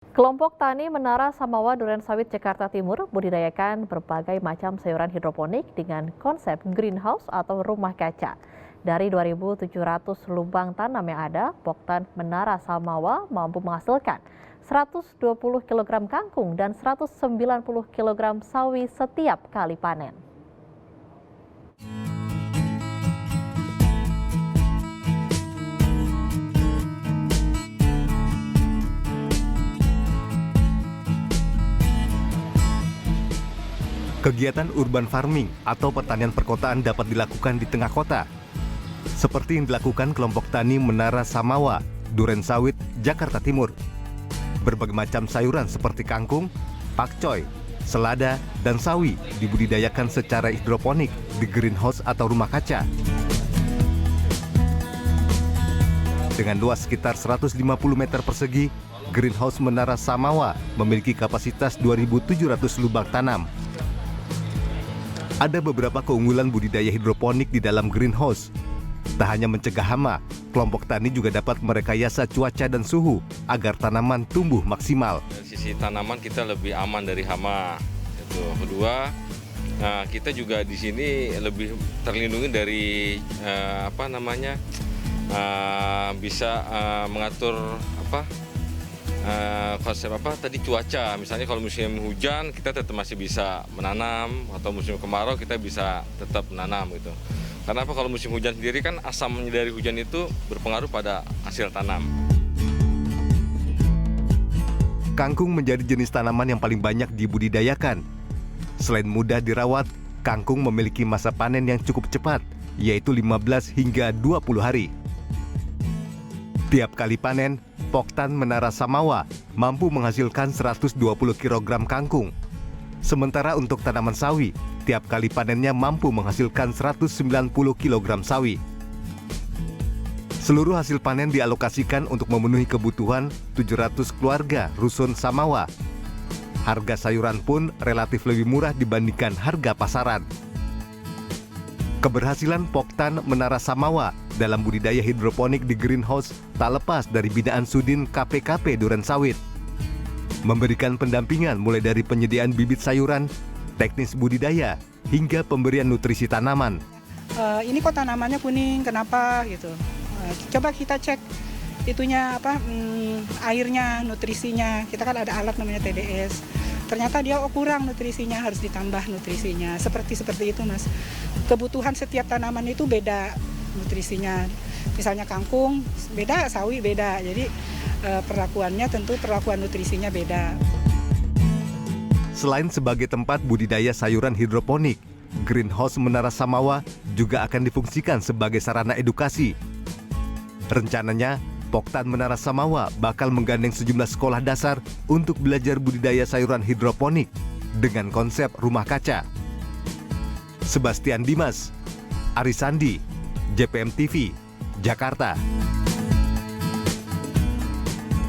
Kelompok tani Menara Samawa Durensawit Jakarta Timur budidayakan berbagai macam sayuran hidroponik dengan konsep greenhouse atau rumah kaca. Dari 2.700 lubang tanam yang ada, Poktan Menara Samawa mampu menghasilkan 120 kg kangkung dan 190 kg sawi setiap kali panen. Kegiatan urban farming atau pertanian perkotaan dapat dilakukan di tengah kota. Seperti yang dilakukan kelompok tani Menara Samawa, Durensawit, Jakarta Timur. Berbagai macam sayuran seperti kangkung, pakcoy, selada, dan sawi dibudidayakan secara hidroponik di greenhouse atau rumah kaca. Dengan luas sekitar 150 meter persegi, greenhouse Menara Samawa memiliki kapasitas 2.700 lubang tanam. Ada beberapa keunggulan budidaya hidroponik di dalam greenhouse. Tak hanya mencegah hama, kelompok tani juga dapat merekayasa cuaca dan suhu agar tanaman tumbuh maksimal. Dari sisi tanaman kita lebih aman dari hama. Itu. Kedua, kita juga di sini lebih terlindungi dari bisa mengatur konsep cuaca. Misalnya kalau musim hujan kita tetap masih bisa menanam, atau musim kemarau kita bisa tetap menanam gitu. Karena kalau musim hujan sendiri kan asam dari hujan itu berpengaruh pada hasil tanam. Kangkung menjadi jenis tanaman yang paling banyak dibudidayakan. Selain mudah dirawat, kangkung memiliki masa panen yang cukup cepat, yaitu 15 hingga 20 hari. Tiap kali panen, Poktan Menara Samawa mampu menghasilkan 120 kg kangkung. Sementara untuk tanaman sawi, tiap kali panennya mampu menghasilkan 190 kg sawi. Seluruh hasil panen dialokasikan untuk memenuhi kebutuhan 700 keluarga Rusun Samawa. Harga sayuran pun relatif lebih murah dibandingkan harga pasaran. Keberhasilan Poktan Menara Samawa dalam budidaya hidroponik di greenhouse tak lepas dari binaan Sudin KPKP Durensawit. Memberikan pendampingan mulai dari penyediaan bibit sayuran, teknis budidaya, hingga pemberian nutrisi tanaman. Ini kok tanamannya kuning, kenapa gitu? Coba kita cek airnya, nutrisinya. Kita kan ada alat namanya TDS. Ternyata dia kurang nutrisinya, harus ditambah nutrisinya. Seperti itu, Mas. Kebutuhan setiap tanaman itu beda nutrisinya. Misalnya kangkung beda, sawi beda. Jadi perlakuan nutrisinya beda. Selain sebagai tempat budidaya sayuran hidroponik, greenhouse Menara Samawa juga akan difungsikan sebagai sarana edukasi. Rencananya, Poktan Menara Samawa bakal menggandeng sejumlah sekolah dasar untuk belajar budidaya sayuran hidroponik dengan konsep rumah kaca. Sebastian Dimas, Arisandi, JPM TV, Jakarta.